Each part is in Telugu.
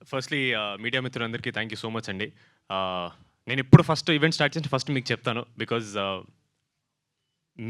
ఫస్ట్లీ మీడియా మిత్రులందరికీ థ్యాంక్ యూ సో మచ్ అండి. నేను ఇప్పుడు ఫస్ట్ ఈవెంట్ స్టార్ట్ చేసి ఫస్ట్ మీకు చెప్తాను. బికాజ్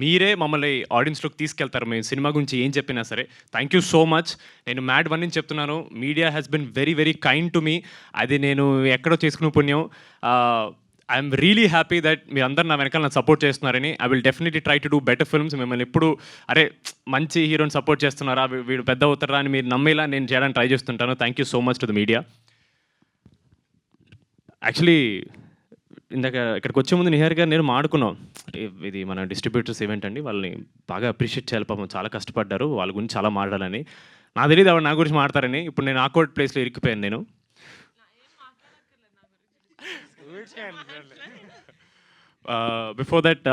మీరే మమ్మల్ని ఆడియన్స్‌లోకి తీసుకెళ్తారు. మేము సినిమా గురించి ఏం చెప్పినా సరే. Thank you so much. నేను మ్యాడ్ 1 నుంచి చెప్తున్నాను. Media has been very, very kind to me. అది నేను ఎక్కడో చేసుకున్న పుణ్యం. ఐఎమ్ రియలీ హ్యాపీ దట్ మీరందరూ నా వెనకాల నన్ను సపోర్ట్ చేస్తున్నారని. I will definitely try to do better films. మిమ్మల్ని ఎప్పుడు అరే మంచి హీరోని సపోర్ట్ చేస్తున్నారా, వీడు పెద్ద అవుతారా అని మీరు నమ్మేలా నేను చేయడానికి ట్రై చేస్తుంటాను. Thank you so much to the media. Actually ఇందాక ఇక్కడికి వచ్చే ముందు నిహార్ గారు నేను మాడుకున్నాం. ఇది మన డిస్ట్రిబ్యూటర్స్ ఈవెంట్ అండి, వాళ్ళని బాగా అప్రిషియేట్ చేయాలి, పాపం చాలా కష్టపడ్డారు, వాళ్ళ గురించి చాలా మాట్లాడాలని. నాకు తెలియదు ఆవిడ నా గురించి మాట్లాడతారని. ఇప్పుడు నేను ఆక్వర్డ్ ప్లేస్లో ఇరికిపోయాను నేను. బిఫోర్ దట్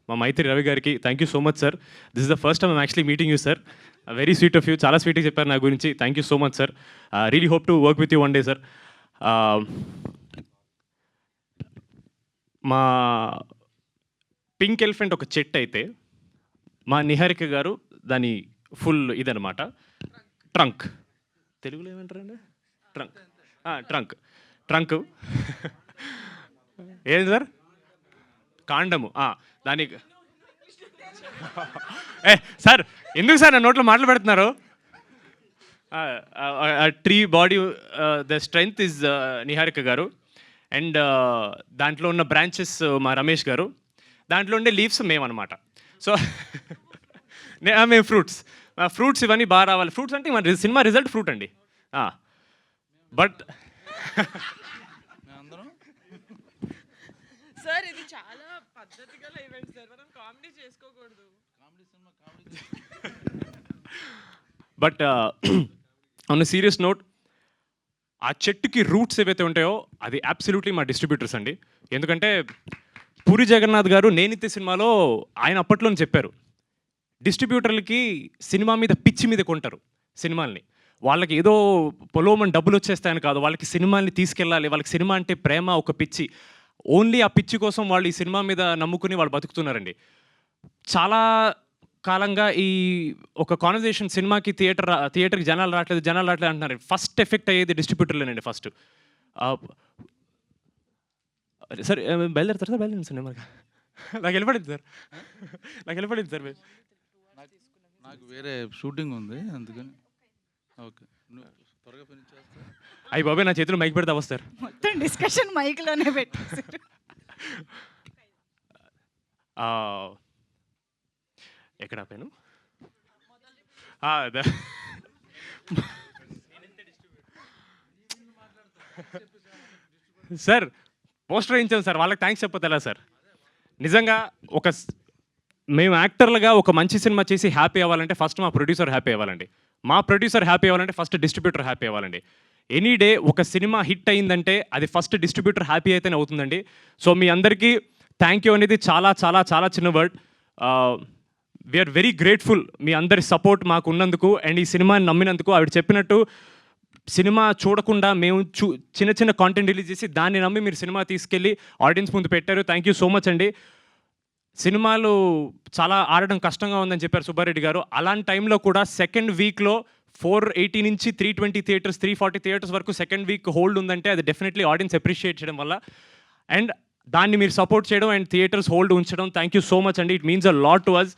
మా మైత్రి రవి గారికి thank you so much sir. This is the first time I'm actually meeting you sir. Very sweet of you, చాలా స్వీట్గా చెప్పారు నా గురించి. Thank you so much sir. Really hope to work with you one day sir. మా పింక్ ఎలిఫెంట్ ఒక చెట్టు అయితే మా నిహారిక గారు దాని ఫుల్ ఇదనమాట ట్రంక్. తెలుగులో ఏమంటారండి? ట్రంక్. ట్రంక్ ట్రంక్ ఏంటి సార్? కాండము. దానికి సార్ ఎందుకు సార్ నా నోట్లో మాటలు పెడుతున్నారు? Tree body the strength is Niharika గారు. అండ్ దాంట్లో ఉన్న బ్రాంచెస్ మా రమేష్ గారు. దాంట్లో ఉండే లీవ్స్ మేమన్నమాట. సో మేము ఫ్రూట్స్ ఇవన్నీ బాగా రావాలి. ఫ్రూట్స్ అంటే మన సినిమా రిజల్ట్ ఫ్రూట్ అండి. బట్ సార్ ఇది చాలా పద్ధతిగా ఈవెంట్ సార్, మనం కామెడీ చేసుకోకూడదు. బట్ ఆన్ సీరియస్ నోట్, ఆ చెట్టుకి రూట్స్ ఏవైతే ఉంటాయో అది అబ్సల్యూట్లీ మా డిస్ట్రిబ్యూటర్స్ అండి. ఎందుకంటే పూరి జగన్నాథ్ గారు నేనిత్తే సినిమాలో ఆయన అప్పట్లోనే చెప్పారు, డిస్ట్రిబ్యూటర్లకి సినిమా మీద పిచ్చి మీద కొంటారు సినిమాల్ని. వాళ్ళకి ఏదో పొలోమని డబ్బులు వచ్చేస్తాయని కాదు, వాళ్ళకి సినిమాల్ని తీసుకెళ్ళాలి, వాళ్ళకి సినిమా అంటే ప్రేమ, ఒక పిచ్చి. ఓన్లీ ఆ పిచ్చి కోసం వాళ్ళు ఈ సినిమా మీద నమ్ముకుని వాళ్ళు బతుకుతున్నారండి. చాలా కాలంగా ఈ ఒక కాన్వర్జేషన్, సినిమాకి థియేటర్కి జనాలు రావట్లేదు అంటున్నారు. ఫస్ట్ ఎఫెక్ట్ అయ్యేది డిస్ట్రిబ్యూటర్లేనండి ఫస్ట్. సార్ బయలుదేరుతారు సార్, బయలుదేరండి సార్. నాకు వెళ్ళిపడింది సార్. నాకు వేరే షూటింగ్ ఉంది అందుకని. ఓకే, త్వరగా ఫినిష్ చేస్తా. అయ్యి బాబాయ్, నా చేతిలో మైక్ పెడితే వస్తారు. మొత్తం డిస్కషన్ మైక్లోనే పెట్టేసారు. ఎక్కడ ఆపాను? సార్ పోస్టర్ వేయించాను సార్, వాళ్ళకి థ్యాంక్స్ చెప్పొద్దు ఎలా సార్? నిజంగా మేము యాక్టర్లుగా ఒక మంచి సినిమా చేసి హ్యాపీ అవ్వాలంటే ఫస్ట్ మా ప్రొడ్యూసర్ హ్యాపీ అవ్వాలండి. మా ప్రొడ్యూసర్ హ్యాపీ అవ్వాలంటే ఫస్ట్ డిస్ట్రిబ్యూటర్ హ్యాపీ అవ్వాలండి. ఎనీ డే ఒక సినిమా హిట్ అయిందంటే అది ఫస్ట్ డిస్ట్రిబ్యూటర్ హ్యాపీ అయితేనే అవుతుందండి. సో మీ అందరికీ థ్యాంక్ యూ అనేది చాలా చాలా చాలా చిన్న వర్డ్. వీఆర్ వెరీ గ్రేట్ఫుల్ మీ అందరి సపోర్ట్ మాకు ఉన్నందుకు అండ్ ఈ సినిమాని నమ్మినందుకు. ఆవిడ చెప్పినట్టు సినిమా చూడకుండా మేము చిన్న చిన్న కాంటెంట్ రిలీజ్ చేసి దాన్ని నమ్మి మీరు సినిమా తీసుకెళ్ళి ఆడియన్స్ ముందు పెట్టారు. థ్యాంక్ యూ సో మచ్ అండి. సినిమాలు చాలా ఆడడం కష్టంగా ఉందని చెప్పారు సుబ్బారెడ్డి గారు. అలాంటి టైంలో కూడా సెకండ్ వీక్లో 480 నుంచి 320 థియేటర్స్, 340 థియేటర్స్ వరకు సెకండ్ వీక్ హోల్డ్ ఉందంటే అది డెఫినెట్లీ ఆడియన్స్ అప్రిషియేట్ చేయడం వల్ల. అండ్ దాన్ని మీరు సపోర్ట్ చేయడం అండ్ థియేటర్స్ హోల్డ్ ఉంచడం, థ్యాంక్ యూ సో మచ్ అండి. It means a lot to us.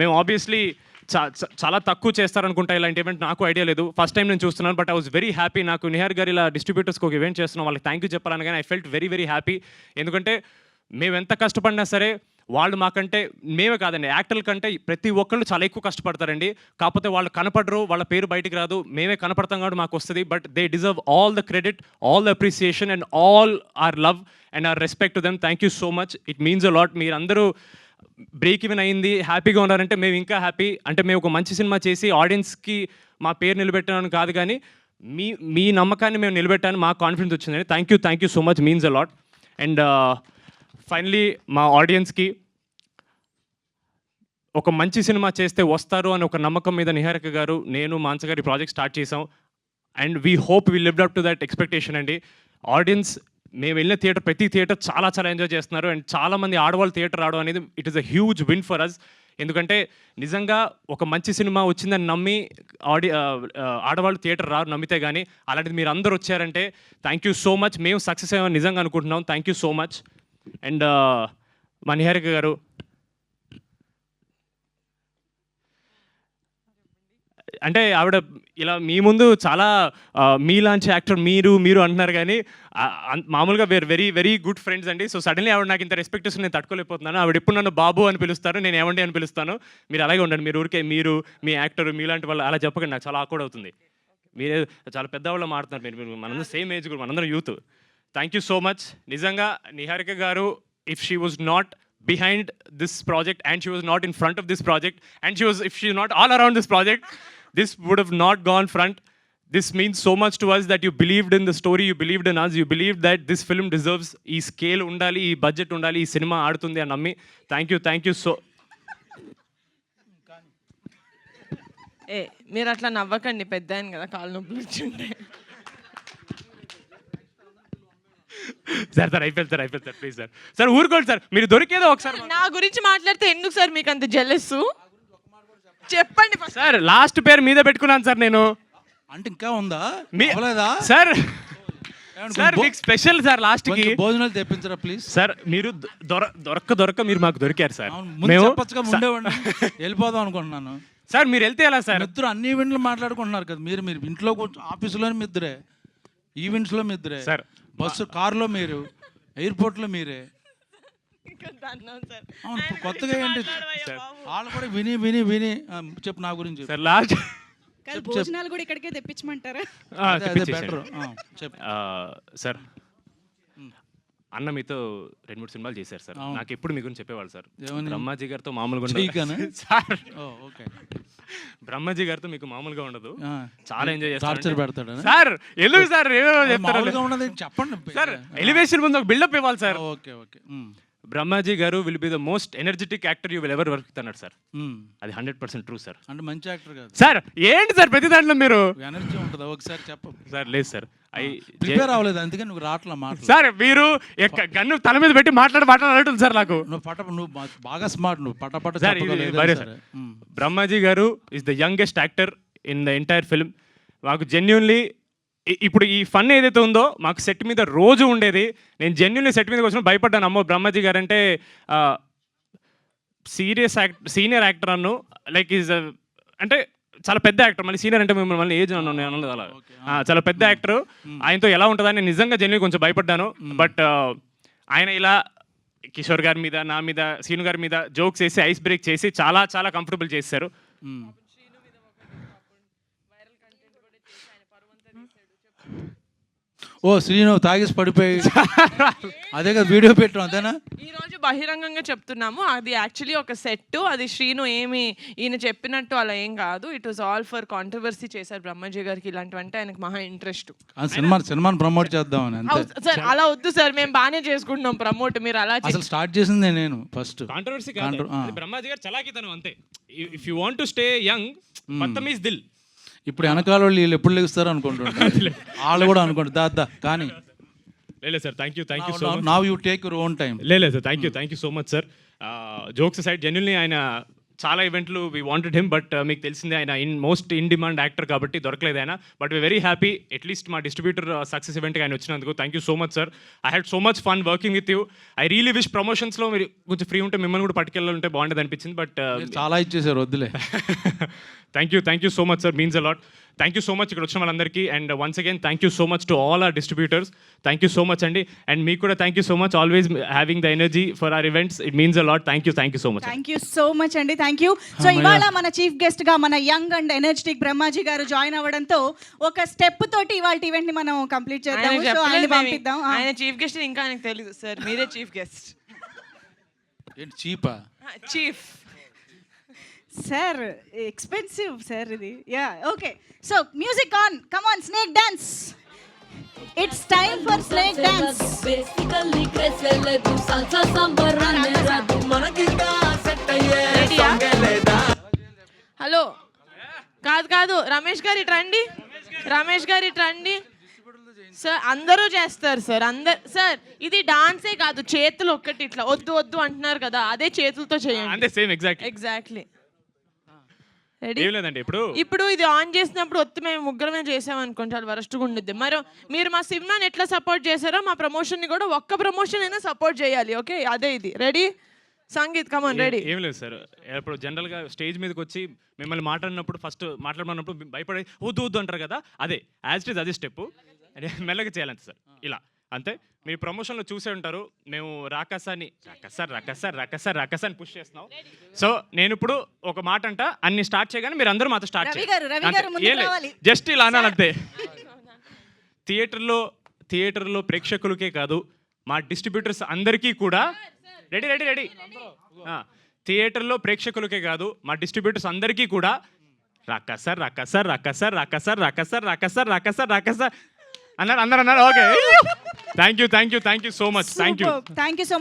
మేము ఆబ్వియస్లీ చాలా తక్కువ చేస్తారనుకుంటా ఇలాంటి ఈవెంట్, నాకు ఐడియా లేదు, ఫస్ట్ టైం నేను చూస్తున్నాను. But I was very happy. నాకు నిహార్ గారు ఇలా డిస్ట్రిబ్యూటర్స్కి ఒక ఈవెంట్ చేస్తున్నాం, వాళ్ళకి థ్యాంక్ యూ చెప్పాలని కానీ I felt very very happy. ఎందుకంటే మేము ఎంత కష్టపడినా సరే వాళ్ళు మాకంటే, మేమే కాదండి యాక్టర్ల కంటే ప్రతి ఒక్కళ్ళు చాలా ఎక్కువ కష్టపడతారండి. కాకపోతే వాళ్ళు కనపడరు, వాళ్ళ పేరు బయటికి రాదు, మేమే కనపడతాం కాబట్టి మాకు వస్తుంది. But they deserve all the credit, all the appreciation and all our love and our respect to them. Thank you so much. It means a lot. మీరందరూ బ్రేక్ ఈవెన్ అయింది, హ్యాపీగా ఉన్నారంటే మేము ఇంకా హ్యాపీ. అంటే మేము ఒక మంచి సినిమా చేసి ఆడియన్స్కి మా పేరు నిలబెట్టామని కాదు, కానీ మీ నమ్మకాన్ని మేము నిలబెట్టాను, మాకు కాన్ఫిడెన్స్ వచ్చిందండి. Thank you so much, means a lot. And finally మా ఆడియన్స్కి ఒక మంచి సినిమా చేస్తే వస్తారు అని ఒక నమ్మకం మీద నిహారిక గారు, నేను, మాన్స గారి ప్రాజెక్ట్ స్టార్ట్ చేసాం. And we hope we lived up to that expectation అండి. ఆడియన్స్ మేము వెళ్ళిన ప్రతి థియేటర్ చాలా చాలా ఎంజాయ్ చేస్తున్నారు. అండ్ చాలామంది ఆడవాళ్ళు థియేటర్ రావడం అనేది it is a huge win for us. ఎందుకంటే నిజంగా ఒక మంచి సినిమా వచ్చిందని నమ్మి ఆడవాళ్ళు థియేటర్ రారు నమ్మితే కానీ, అలాంటిది మీరు అందరూ వచ్చారంటే థ్యాంక్ యూ సో మచ్. మేము సక్సెస్ అయ్యామని నిజంగా అనుకుంటున్నాం. Thank you so much. And మా నిహారిక గారు, అంటే ఆవిడ ఇలా మీ ముందు చాలా మీలాంటి యాక్టర్ మీరు అంటున్నారు కానీ మామూలుగా were very very good friends అండి. సో సడన్లీ ఆవిడ నాకు ఇంత రెస్పెక్ట్ ఇస్తుంది, నేను తట్టుకోలేకపోతున్నాను. ఆవిడ ఎప్పుడు నన్ను బాబు అని పిలుస్తారు, నేను ఏమండి అని పిలుస్తాను. మీరు అలాగే ఉండండి. మీరు ఊరికే మీరు మీ యాక్టర్ మీలాంటి వాళ్ళు అలా చెప్పకండి, నాకు చాలా ఆక్వర్డ్ అవుతుంది. మీరే చాలా పెద్దవాళ్ళు మాట్లాడుతున్నారు. మీరు మనందరం సేమ్ ఏజ్ కూడా, మనందరం youth. Thank you so much. నిజంగా నిహారిక గారు, if she was not behind this project and she was not in front of this project and if she was not all around this project, this would have not gone front. This means so much to us that you believed in the story, you believed in us, you believed that this film deserves ee scale undali, ee budget undali, ee cinema aadutundi ani nammi. Thank you so. మీరు అట్లా నవ్వకండి, పెద్ద ఆయన కదా, కాళ్ళు నొప్పులు వచ్చింటే. సార్ అయిపోయింది సార్ ప్లీజ్ సార్ ఊరుకోండి సార్, మీరు దొరికేదో ఒకసారి. నా గురించి మాట్లాడితే ఎందుకు సార్ మీకు అంత జెలస్? చెప్పండి సార్. లాస్ట్ పేరు మీద పెట్టుకున్నాను సార్ నేను. అంటే ఇంకా ఉందా సార్? సార్ మీకు స్పెషల్ సార్ లాస్ట్ కి భోజనాలు తెప్పించరా ప్లీజ్ సార్. మీరు దొరక్క మీరు మాకు దొరికారు సార్. మేము వెళ్ళిపోదాం అనుకుంటున్నాను సార్. మీరు వెళ్తే ఎలా సార్? ఇద్దరు అన్ని ఈవెంట్లు మాట్లాడుకుంటున్నారు కదా. మీరు ఇంట్లో ఆఫీసులోనే మీ ఇద్దరే, ఈవెంట్స్లో మీ ఇద్దరే సార్, బస్సు కారులో మీరు, ఎయిర్పోర్ట్లో మీరే. కొత్తగా ఏంటి వాళ్ళు కూడా విని చెప్పు నా గురించి సార్. లాస్ట్ భోజనాలు కూడా ఇక్కడికే తెప్పించమంటారా? బెటర్ చెప్పు సార్. అన్న మీతో 2-3 సినిమాలు చేశారు సార్. నాకు ఎప్పుడు మీ గురించి చెప్పేవాళ్ళు సార్. బ్రహ్మాజీ గారితో మామూలుగా సార్. బ్రహ్మాజీ గారితో మీకు మామూలుగా ఉండదు, చాలా ఎంజాయ్ చేస్తారు సార్. ఎందుకు సార్ చెప్పండి సార్? ఎలివేషన్ ముందు ఒక బిల్డప్ ఇవ్వాలి sir. Okay okay. Brahmaji garu will be the most energetic actor you will ever work అన్నాడు సార్. అది 100% ట్రూ సార్. అంటే మంచి యాక్టర్ కాదు సార్. ఏంటి సార్ ప్రతి దాంట్లో మీరు ఎనర్జీ ఉంటుంది? ఒకసారి చెప్పు సార్. లేదు సార్, ప్రిపేర్ అవ్వలేదు అందుకే నువ్వు రాట్లా మాట సార్. మీరు గన్ను తల మీద పెట్టి మాట్లాడుతుంది సార్ నాకు. నువ్వు బాగా స్మార్ట్, నువ్వు పట సార్. బ్రహ్మాజీ గారు is the youngest actor in the entire film. మాకు జెన్యున్లీ ఇప్పుడు ఈ ఫన్ ఏదైతే ఉందో మాకు సెట్ మీద రోజు ఉండేది. నేను జెన్యున్లీ సెట్ మీదకి వచ్చిన భయపడ్డాను. అమ్మో బ్రహ్మాజీ గారు అంటే సీనియర్ యాక్టర్ అన్ను, లైక్ ఈజ్ అంటే చాలా పెద్ద యాక్టర్. మళ్ళీ సీనియర్ అంటే మిమ్మల్ని ఏజ్ అన్నది అలా చాలా పెద్ద యాక్టర్. ఆయనతో ఎలా ఉంటుందని నేను నిజంగా జెన్యున్లీ కొంచెం భయపడ్డాను. బట్ ఆయన ఇలా కిషోర్ గారి మీద, నా మీద, సీను గారి మీద జోక్స్ వేసి ఐస్ బ్రేక్ చేసి చాలా చాలా కంఫర్టబుల్ చేశారు. ఓ శ్రీను తాగేసి పడిపోయి అదే కదా వీడియో పెట్టాం, అంతేనా? ఈ రోజు బహిరంగంగా చెప్తున్నాము, అది యాక్చువల్లీ ఒక సెట్. అది శ్రీను ఏమి ఈయన చెప్పినట్టు అలా ఏం కాదు. It was all for controversy చేశారు బ్రహ్మాజీ గారికి. ఇలాంటివంటే ఆయనకు మహా ఇంట్రెస్ట్. సినిమాని ప్రమోట్ చేద్దామని అంతే సార్. అలా వద్దు సార్, మేము బాగానే చేసుకుంటున్నాం ప్రమోట్. మీరు అలా అసలు స్టార్ట్ చేసిందే నేను ఫస్ట్. కాంట్రవర్సీ కాదు, బ్రహ్మాజీ గారు చలాకితనం అంతే. If you want to stay young, Badtameez Dil. ఇప్పుడు వెనకాల వాళ్ళు వీళ్ళు ఎప్పుడు లెగుస్తారు అనుకుంటుంటారు, వాళ్ళు కూడా అనుకుంటారు దా కానీ. లేదు sir, thank you so much. Now you take your own time. లేదు sir, thank you so much sir. Jokes side genuinely ఆయన చాలా ఈవెంట్లు వీ వాంటెడ్ హిమ్, బట్ మీకు తెలిసిందే ఆయన మోస్ట్ ఇన్ డిమాండ్ యాక్టర్ కాబట్టి దొరకలేదు ఆయన. But we very happy at least మా డిస్ట్రిబ్యూటర్ సక్సెస్ ఈవెంట్కి ఆయన వచ్చినందుకు. Thank you so much sir. I had so much fun working with you. I really wish ప్రమోషన్స్లో మీరు కొంచెం ఫ్రీ ఉంటే మిమ్మల్ని కూడా పట్టుకెళ్ళాలంటే బాగుండేది అనిపించింది. బట్ చాలా ఇచ్చేసారు, వద్దులే. Thank you so much sir, means a lot. Thank you so much ఇక్కడ వచ్చిన వాళ్ళందరికీ. And once again thank you so much to all our distributors. Thank you so much అండి. అండ్ మీకు కూడా thank you so much, always having the energy for our events. It means a lot. Thank you so much. Thank you so much అండి. Thank you. సో ఇవాళ మన చీఫ్ గెస్ట్ గా మన యంగ్ అండ్ ఎనర్జెటిక్ బ్రహ్మాజీ గారు జాయిన్ అవ్వడంతో ఒక స్టెప్ తోటి ఇవాళ ఈవెంట్ ని మనం కంప్లీట్ చేద్దాం. సో ఆయన పంపిద్దాం. ఆయన చీఫ్ గెస్ట్ ఇంకా ఆయనకు తెలియదు సార్, మీరే చీఫ్ గెస్ట్. ఏంటి చీపా? చీఫ్ సార్ ఎక్స్పెన్సివ్ సార్ ఇది. Yeah okay. So music on, come on, snake dance. It's time for snake dance. Basically క్రేజెలేదు సాల్సా సాంబార్ రాదు మనకిగా సెట్ అయ్యే సాంగ్ లేదా. హలో, కాదు రమేష్ గారు ఇటు రండి. రమేష్ గారు ఇటు రండి. సార్ అందరూ చేస్తారు సార్. సార్ ఇది డాన్సే కాదు, చేతులు ఒక్కటి ఇట్లా వద్దు వద్దు అంటున్నారు కదా, అదే చేతులతో చేయండి. అంతే సేమ్ ఎగ్జాక్ట్. ఎగ్జాక్ట్లీ. రెడీ? ఏం లేదండి ఇప్పుడు ఇది ఆన్ చేసినప్పుడు ఒత్తి మేము ముగ్గురమే చేసామనుకోండి, చాలా వరస్ట్గా ఉండిద్ది. మరి మీరు మా సినిమాని ఎట్లా సపోర్ట్ చేశారో మా ప్రమోషన్ని కూడా ఒక్క ప్రమోషన్ అయినా సపోర్ట్ చేయాలి. ఓకే, అదే ఇది. రెడీ? సంగీత్ కమాన్, రెడీ? ఏం లేదు సార్, ఇప్పుడు జనరల్గా స్టేజ్ మీదకి వచ్చి మిమ్మల్ని మాట్లాడినప్పుడు ఫస్ట్ మాట్లాడమన్నప్పుడు భయపడి వద్దు వద్దు అంటారు కదా, అదే యాజ్ ఇట్ ఈజ్ అదే స్టెప్ మెల్లగా చేయాలంతే సార్. ఇలా అంతే. మీ ప్రమోషన్లో చూసే ఉంటారు, మేము రాకసాని రాకసాని పుష్ చేస్తున్నాం. సో నేను ఇప్పుడు ఒక మాట అంట, అన్ని స్టార్ట్ చేయగానే మీరు అందరూ మాతో స్టార్ట్ రవి గారు ముందుకు రావాలి. జస్ట్ ఇలా అనాలంతే. థియేటర్లో ప్రేక్షకులకే కాదు, మా డిస్ట్రిబ్యూటర్స్ అందరికీ కూడా రెడీ. థియేటర్లో ప్రేక్షకులకే కాదు, మా డిస్ట్రిబ్యూటర్స్ అందరికీ కూడా రాకసార్ అన్నారు. అందరు అన్నారు. Okay, thank you so much. Thank you so